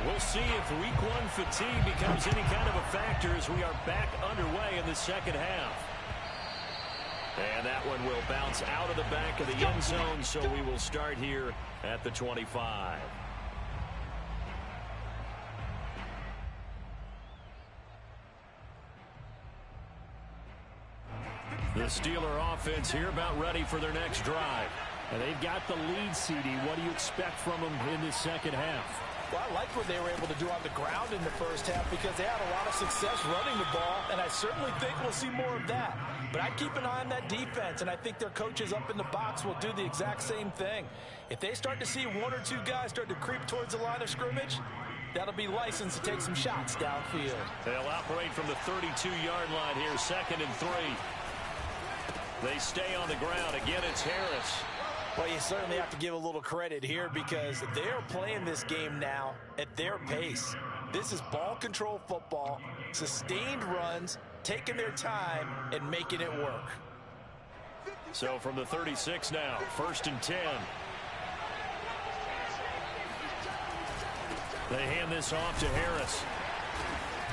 We'll see if week one fatigue becomes any kind of a factor as we are back underway in the second half. And that one will bounce out of the back of the end zone, so we will start here at the 25. The Steeler offense here about ready for their next drive. And they've got the lead, CD. What do you expect from them in the second half? Well, I like what they were able to do on the ground in the first half because they had a lot of success running the ball, and I certainly think we'll see more of that. But I'd keep an eye on that defense, and I think their coaches up in the box will do the exact same thing. If they start to see one or two guys start to creep towards the line of scrimmage, that'll be licensed to take some shots downfield. They'll operate from the 32-yard line here, 2nd and 3. They stay on the ground. Again, it's Harris. Well, you certainly have to give a little credit here because they're playing this game now at their pace. This is ball control football, sustained runs, taking their time, and making it work. So from the 36 now, 1st and 10. They hand this off to Harris.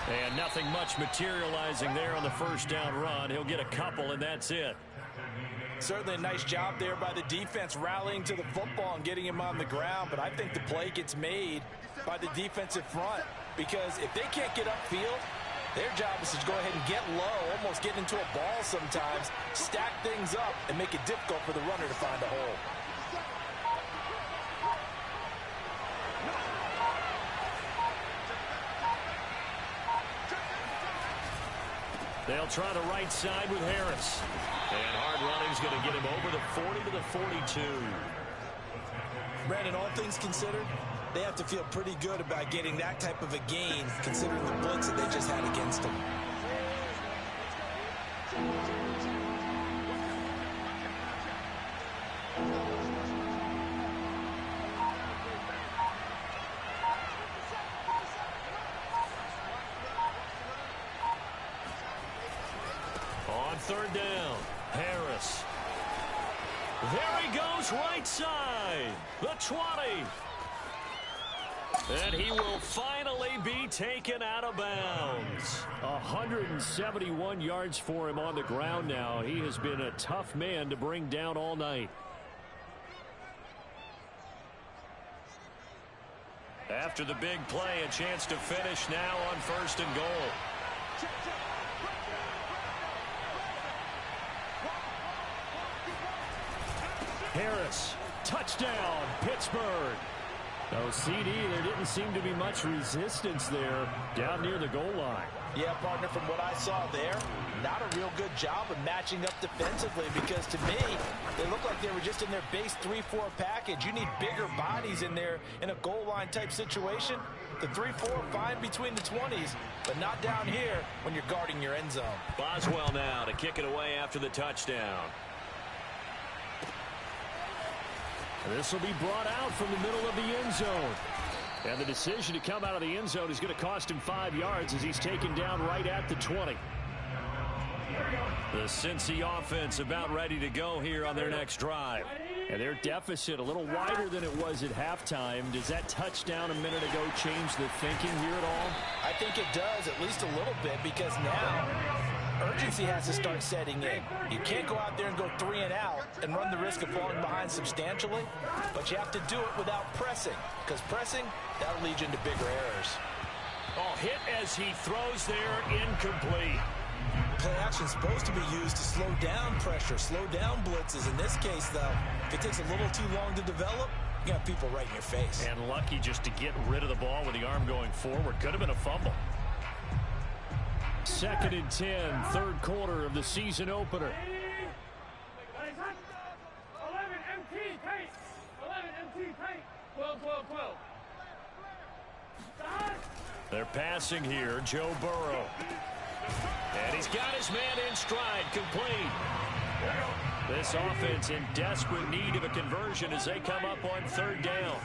And nothing much materializing there on the first down run. He'll get a couple, and that's it. Certainly a nice job there by the defense rallying to the football and getting him on the ground, but I think the play gets made by the defensive front because if they can't get upfield, their job is to go ahead and get low, almost get into a ball sometimes, stack things up, and make it difficult for the runner to find a hole. They'll try the right side with Harris. And hard running's going to get him over the 40 to the 42. Brandon, all things considered, they have to feel pretty good about getting that type of a gain considering the blitz that they just had against them. On 3rd down, Harris. There he goes, right side, the 20. And he will finally be taken out of bounds. 171 yards for him on the ground now. He has been a tough man to bring down all night. After the big play, a chance to finish now on 1st and goal. Harris, touchdown, Pittsburgh. Oh, CD, there didn't seem to be much resistance there down near the goal line. Yeah, partner, from what I saw there, not a real good job of matching up defensively because to me, they look like they were just in their base 3-4 package. You need bigger bodies in there in a goal line type situation. The 3-4 fine between the 20s, but not down here when you're guarding your end zone. Boswell now to kick it away after the touchdown. This will be brought out from the middle of the end zone. And the decision to come out of the end zone is going to cost him 5 yards as he's taken down right at the 20. The Cincy offense about ready to go here on their next drive. And their deficit a little wider than it was at halftime. Does that touchdown a minute ago change the thinking here at all? I think it does, at least a little bit, because now urgency has to start setting in. You can't go out there and go 3 and out and run the risk of falling behind substantially, but you have to do it without pressing, because pressing, that'll lead you into bigger errors. Oh, hit as he throws there, incomplete. Play action is supposed to be used to slow down pressure, slow down blitzes. In this case, though, if it takes a little too long to develop, you got people right in your face. And lucky just to get rid of the ball with the arm going forward. Could have been a fumble. 2nd and 10, third quarter of the season opener. They're passing here, Joe Burrow. And he's got his man in stride, complete. This offense in desperate need of a conversion as they come up on 3rd down.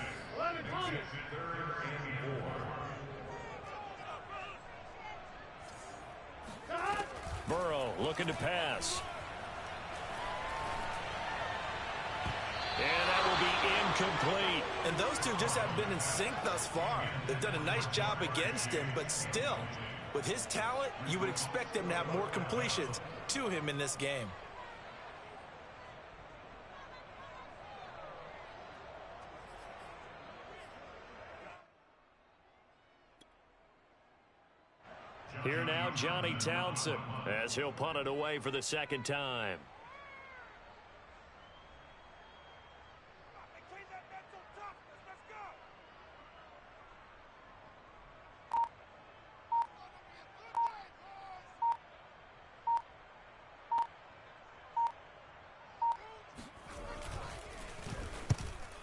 Burrow looking to pass. And that will be incomplete. And those two just haven't been in sync thus far. They've done a nice job against him, but still, with his talent, you would expect them to have more completions to him in this game. Here now, Johnny Townsend, as he'll punt it away for the second time.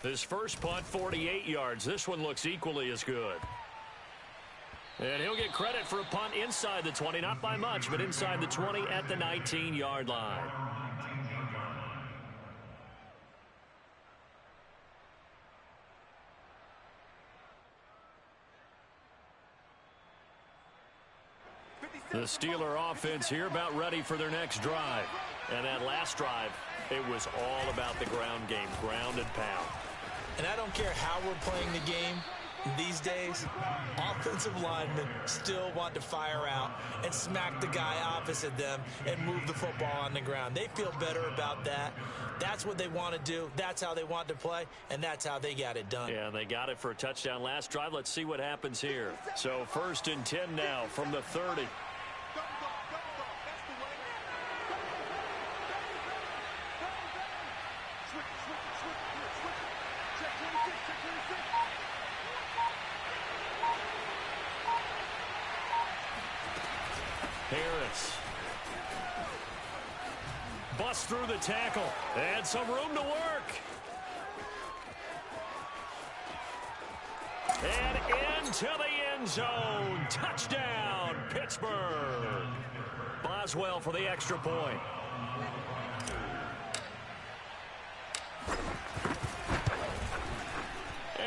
His first punt, 48 yards. This one looks equally as good. And he'll get credit for a punt inside the 20, not by much, but inside the 20 at the 19-yard line. The Steeler offense here about ready for their next drive. And that last drive, it was all about the ground game, ground and pound. And I don't care how we're playing the game these days, offensive linemen still want to fire out and smack the guy opposite them and move the football on the ground. They feel better about that. That's what they want to do. That's how they want to play, and that's how they got it done. Yeah, they got it for a touchdown last drive. Let's see what happens here. So 1st and 10 now from the 30. Harris. Busts through the tackle. And some room to work. And into the end zone. Touchdown, Pittsburgh. Boswell for the extra point.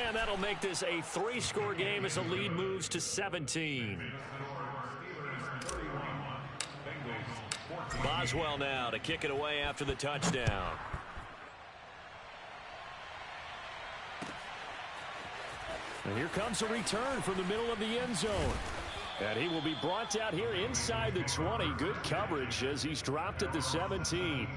And that'll make this a 3-score game as the lead moves to 17. Boswell now to kick it away after the touchdown. And here comes a return from the middle of the end zone. And he will be brought down here inside the 20. Good coverage as he's dropped at the 17.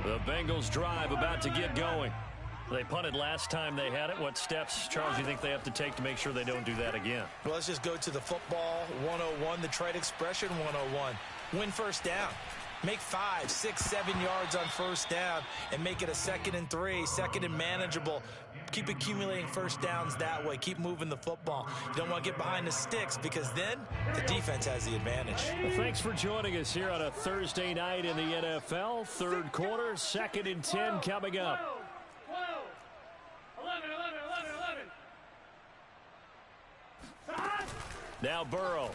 The Bengals drive about to get going. They punted last time they had it. What steps, Charles, do you think they have to take to make sure they don't do that again? Well, let's just go to the football 101, the trite expression 101. Win first down. Make 5, 6, 7 yards on first down and make it a 2nd and 3, 2nd and manageable. Keep accumulating first downs that way. Keep moving the football. You don't want to get behind the sticks because then the defense has the advantage. Well, thanks for joining us here on a Thursday night in the NFL. Third quarter, 2nd and 10 coming up. Now Burrow.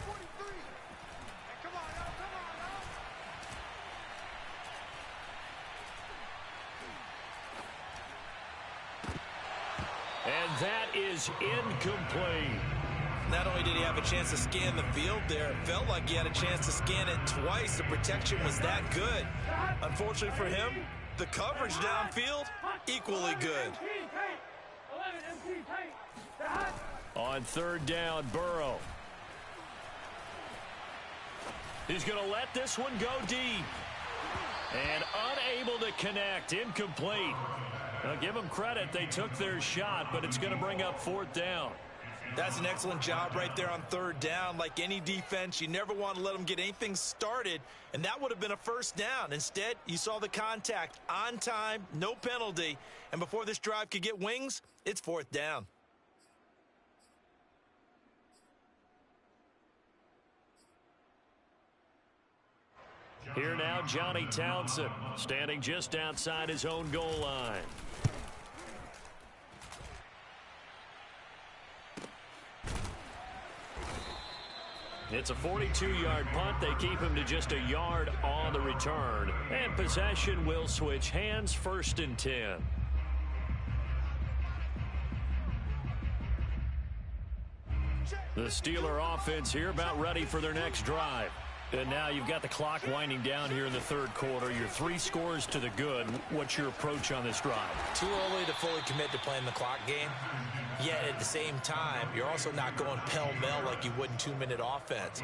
And that is incomplete. Not only did he have a chance to scan the field there, it felt like he had a chance to scan it twice. The protection was that good. Unfortunately for him, the coverage downfield, equally good. On 3rd down, Burrow. He's going to let this one go deep. And unable to connect, incomplete. Now give them credit, they took their shot, but it's going to bring up 4th down. That's an excellent job right there on 3rd down. Like any defense, you never want to let them get anything started, and that would have been a 1st down. Instead, you saw the contact on time, no penalty, and before this drive could get wings, it's 4th down. Here now, Johnny Townsend, standing just outside his own goal line. It's a 42-yard punt. They keep him to just a yard on the return. And possession will switch hands, 1st and 10. The Steeler offense here about ready for their next drive. And now you've got the clock winding down here in the third quarter. You're 3 scores to the good. What's your approach on this drive? Too early to fully commit to playing the clock game. Yet at the same time, you're also not going pell-mell like you would in 2-minute offense.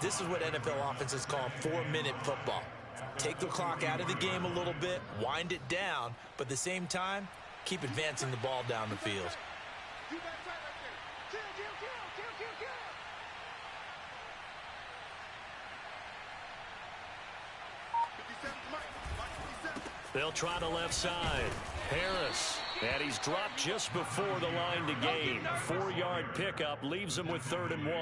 This is what NFL offenses call 4-minute football. Take the clock out of the game a little bit, wind it down, but at the same time, keep advancing the ball down the field. They'll try the left side. Harris. And he's dropped just before the line to gain. 4-yard pickup leaves him with 3rd and 1.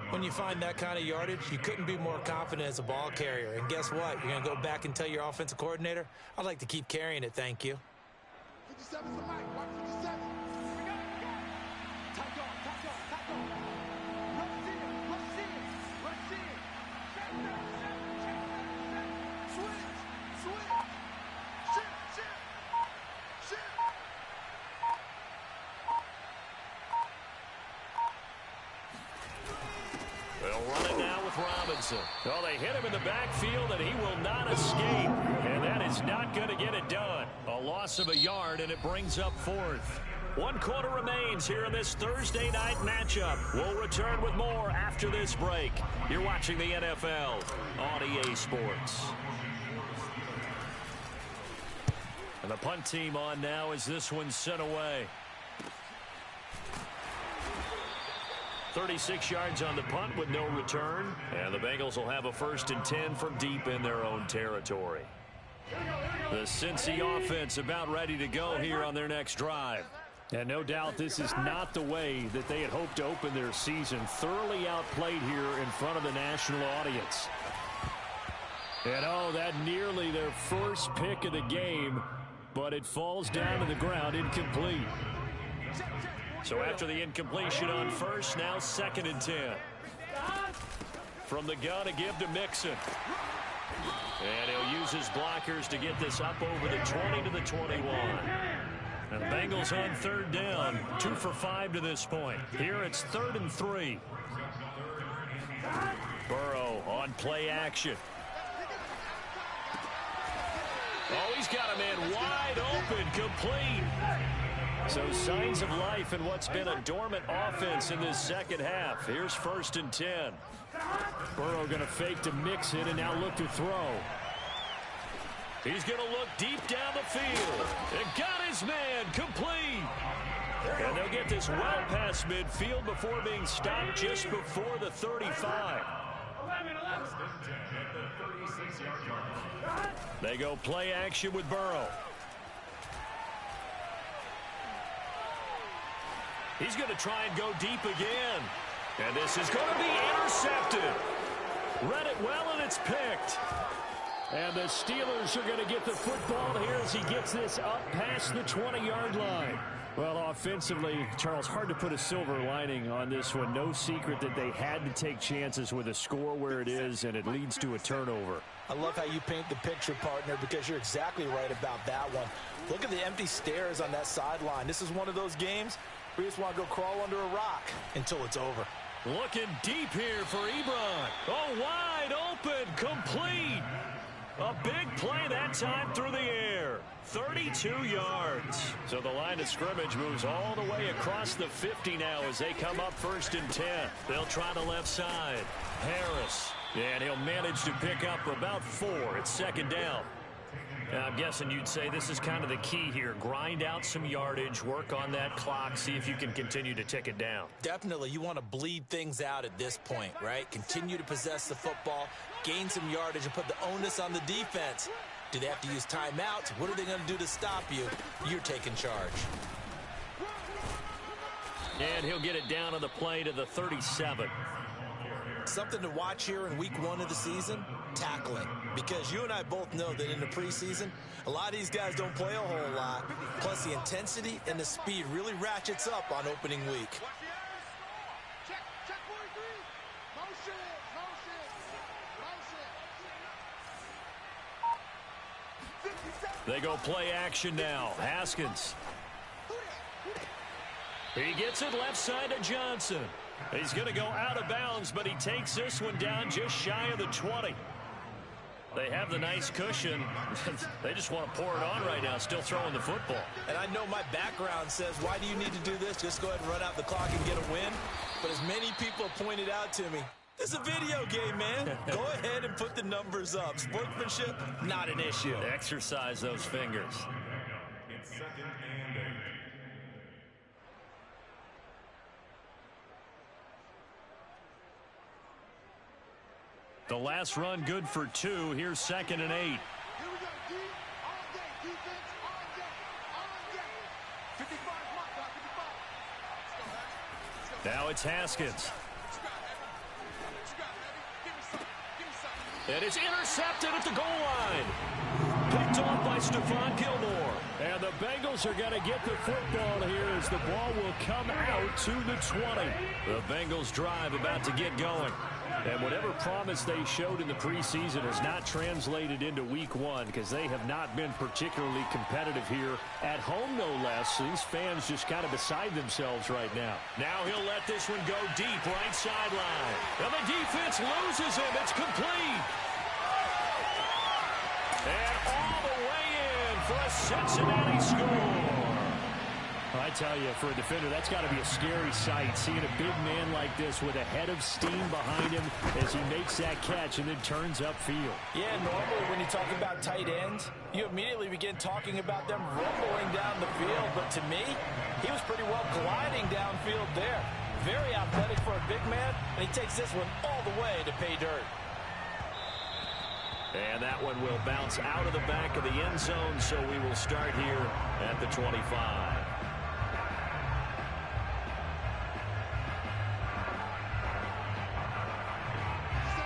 When you find that kind of yardage, you couldn't be more confident as a ball carrier. And guess what? You're going to go back and tell your offensive coordinator, I'd like to keep carrying it, thank you. 57 for Mike. Watch 57. We got it. Tight on. Rush in. Switch. Shift. They'll run it now with Robinson. Oh, they hit him in the backfield, and he will not escape. And that is not going to get it done. A loss of a yard, and it brings up 4th. 1 quarter remains here in this Thursday night matchup. We'll return with more after this break. You're watching the NFL on EA Sports. And the punt team on now as this one's sent away. 36 yards on the punt with no return. And the Bengals will have a 1st and 10 from deep in their own territory. The Cincy offense about ready to go here on their next drive. And no doubt this is not the way that they had hoped to open their season. Thoroughly outplayed here in front of the national audience. And oh, that nearly their first pick of the game, but it falls down to the ground incomplete. So after the incompletion on first, now 2nd and 10. From the gun, a give to Mixon. And he'll use his blockers to get this up over the 20 to the 21. And the Bengals on 3rd down, 2 for 5 to this point. Here it's 3rd and 3. Burrow on play action. Oh, he's got a man wide open, complete. So signs of life in what's been a dormant offense in this second half. Here's 1st and 10. Burrow going to fake to mix it and now look to throw. He's going to look deep down the field. And got his man complete. And they'll get this well past midfield before being stopped just before the 35. They go play action with Burrow. He's going to try and go deep again. And this is going to be intercepted. Read it well, and it's picked. And the Steelers are going to get the football here as he gets this up past the 20-yard line. Well, offensively, Charles, hard to put a silver lining on this one. No secret that they had to take chances with a score where it is, and it leads to a turnover. I love how you paint the picture, partner, because you're exactly right about that one. Look at the empty stares on that sideline. This is one of those games where you just want to go crawl under a rock until it's over. Looking deep here for Ebron. Oh, wide open, complete. A big play that time through the air. 32 yards. So the line of scrimmage moves all the way across the 50 now as they come up 1st and 10. They'll try the left side. Harris. And he'll manage to pick up about 4 at 2nd down. Now, I'm guessing you'd say this is kind of the key here. Grind out some yardage, work on that clock, see if you can continue to tick it down. Definitely. You want to bleed things out at this point, right? Continue to possess the football, gain some yardage, and put the onus on the defense. Do they have to use timeouts? What are they going to do to stop you? You're taking charge. And he'll get it down on the play to the 37. Something to watch here in week 1 of the season, tackling. Because you and I both know that in the preseason, a lot of these guys don't play a whole lot. Plus, the intensity and the speed really ratchets up on opening week. Check 43. Motion. They go play action now. Haskins. He gets it left side to Johnson. He's going to go out of bounds, but he takes this one down just shy of the 20. They have the nice cushion. They just want to pour it on right now, still throwing the football. And I know my background says, why do you need to do this? Just go ahead and run out the clock and get a win. But as many people pointed out to me, this is a video game, man. Go ahead and put the numbers up. Sportsmanship, not an issue. Exercise those fingers. It's 2nd and 8. The last run good for 2. Here's 2nd and 8. Here we go. D all day. Defense all day. All day. 55 mark, dog. 55. Now it's Haskins. And it's intercepted at the goal line. Picked off by Stephon Gilmore. And the Bengals are going to get the football here as the ball will come out to the 20. The Bengals drive about to get going. And whatever promise they showed in the preseason has not translated into week 1 because they have not been particularly competitive here at home, no less. These fans just kind of beside themselves right now. Now he'll let this one go deep, right sideline. And the defense loses him. It's complete. And all the way in for a Cincinnati score. I tell you, for a defender, that's got to be a scary sight, seeing a big man like this with a head of steam behind him as he makes that catch and then turns upfield. Yeah, normally when you talk about tight ends, you immediately begin talking about them rumbling down the field. But to me, he was pretty well gliding downfield there. Very athletic for a big man, and he takes this one all the way to pay dirt. And that one will bounce out of the back of the end zone, so we will start here at the 25.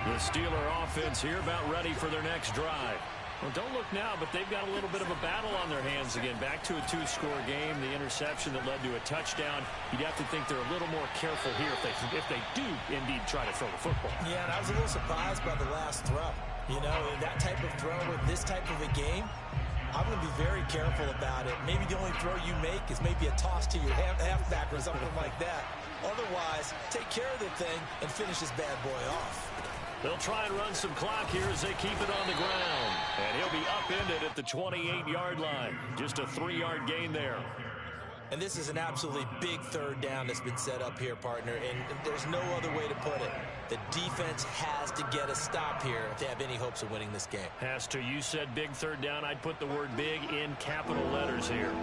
The Steeler offense here about ready for their next drive. Well, don't look now, but they've got a little bit of a battle on their hands again. Back to a 2-score game. The interception that led to a touchdown. You'd have to think they're a little more careful here if they do indeed try to throw the football. Yeah, and I was a little surprised by the last throw. You know, in that type of throw with this type of a game, I'm going to be very careful about it. Maybe the only throw you make is maybe a toss to your halfback or something like that. Otherwise, take care of the thing and finish this bad boy off. They'll try and run some clock here as they keep it on the ground. And he'll be upended at the 28-yard line. Just a 3-yard gain there. And this is an absolutely big third down that's been set up here, partner. And there's no other way to put it. The defense has to get a stop here if they have any hopes of winning this game. Has to. You said big third down. I'd put the word big in capital letters here.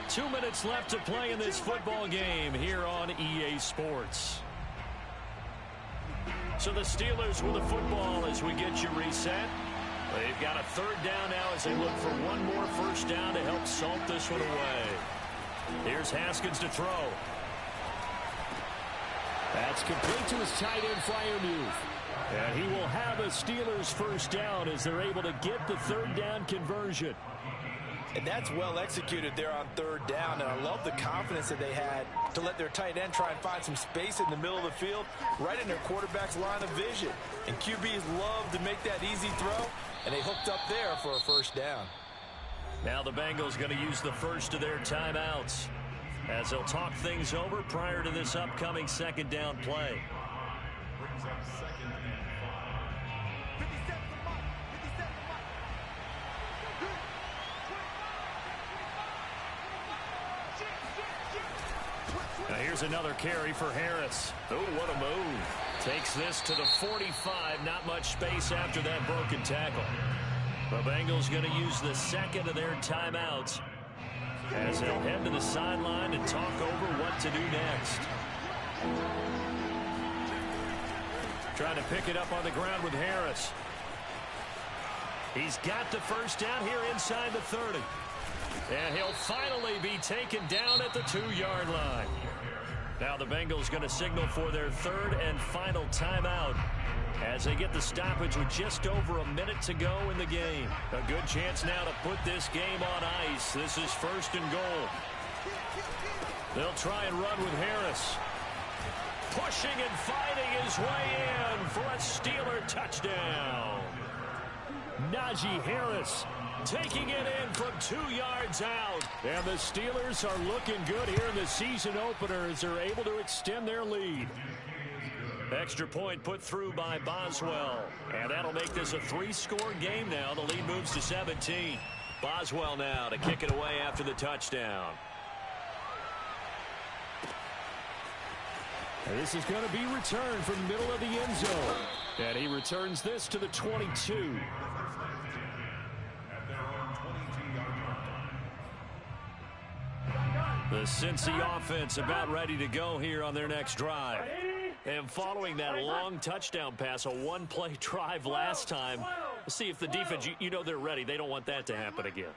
Two minutes left to play in this football game here on EA Sports. So the Steelers with the football as we get you reset. They've got a third down now as they look for one more first down to help salt this one away. Here's Haskins to throw. That's complete to his tight end Freiermuth. And he will have a Steelers first down as they're able to get the third down conversion. And that's well executed there on third down. And I love the confidence that they had to let their tight end try and find some space in the middle of the field, right in their quarterback's line of vision. And QBs love to make that easy throw, and they hooked up there for a first down. Now the Bengals going to use the first of their timeouts as they'll talk things over prior to this upcoming second down play. Brings up 2nd and 5. 57 mark. 57 mark. Now here's another carry for Harris. Oh, what a move. Takes this to the 45. Not much space after that broken tackle. The Bengals going to use the second of their timeouts as they'll head to the sideline and talk over what to do next. Trying to pick it up on the ground with Harris. He's got the first down here inside the 30. And he'll finally be taken down at the 2-yard line. Now the Bengals going to signal for their third and final timeout as they get the stoppage with just over a minute to go in the game. A good chance now to put this game on ice. This is first and goal. They'll try and run with Harris. Pushing and fighting his way in for a Steeler touchdown. Najee Harris taking it in from 2 yards out. And the Steelers are looking good here in the season opener as they're able to extend their lead. Extra point put through by Boswell. And that'll make this a 3-score game now. The lead moves to 17. Boswell now to kick it away after the touchdown. And this is going to be returned from the middle of the end zone. And he returns this to the 22. The Cincy offense about ready to go here on their next drive. And following that long touchdown pass, a one-play drive last time, let's see if the defense, you know they're ready. They don't want that to happen again.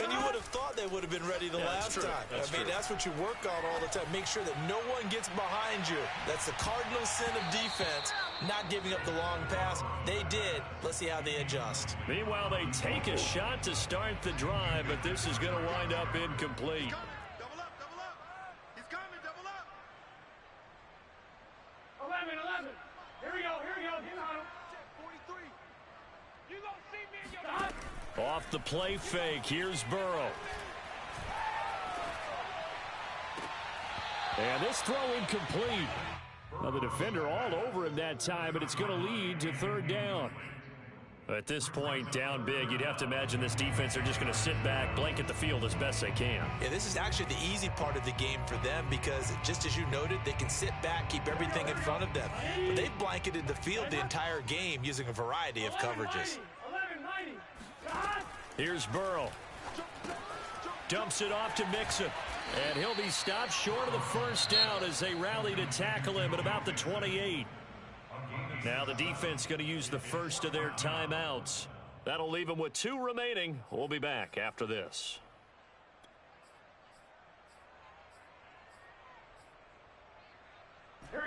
And you would have thought they would have been ready the last time. That's what you work on all the time. Make sure that no one gets behind you. That's the cardinal sin of defense, not giving up the long pass. They did. Let's see how they adjust. Meanwhile, they take a shot to start the drive, but this is going to wind up incomplete. Double up, double up. He's coming, double up. 11. Here we go. Get on him. 43. You gonna see me in your... Off the play fake, here's Burrow. And this throw incomplete. Now the defender all over him that time, but it's going to lead to 3rd down. At this point, down big, you'd have to imagine this defense are just going to sit back, blanket the field as best they can. Yeah, this is actually the easy part of the game for them because, just as you noted, they can sit back, keep everything in front of them. But they've blanketed the field the entire game using a variety of coverages. Here's Burrow. Dumps it off to Mixon. And he'll be stopped short of the 1st down as they rally to tackle him at about the 28. Now the defense going to use the first of their timeouts. That'll leave them with 2 remaining. We'll be back after this.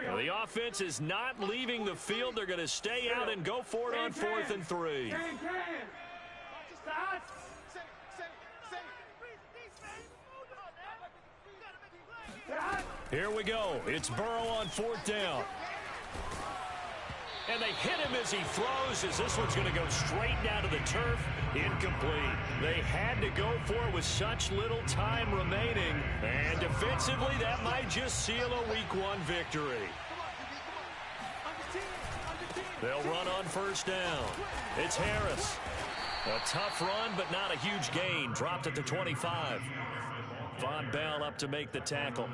Well, the offense is not leaving the field. They're going to stay out and go for it on 4th and 3. Here we go. It's Burrow on 4th down. And they hit him as he throws, as this one's going to go straight down to the turf. Incomplete. They had to go for it with such little time remaining. And defensively, that might just seal a Week 1 victory. They'll run on 1st down. It's Harris. A tough run, but not a huge gain. Dropped at the 25. Von Bell up to make the tackle.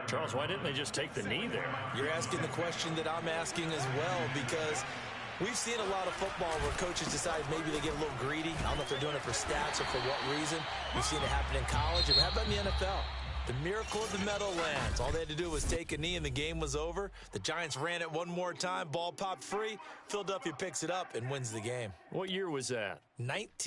Charles, why didn't they just take the knee there? You're asking the question that I'm asking as well, because we've seen a lot of football where coaches decide maybe they get a little greedy. I don't know if they're doing it for stats or for what reason. We've seen it happen in college. And how about in the NFL? The miracle of the Meadowlands. All they had to do was take a knee and the game was over. The Giants ran it one more time. Ball popped free. Philadelphia picks it up and wins the game. What year was that? 19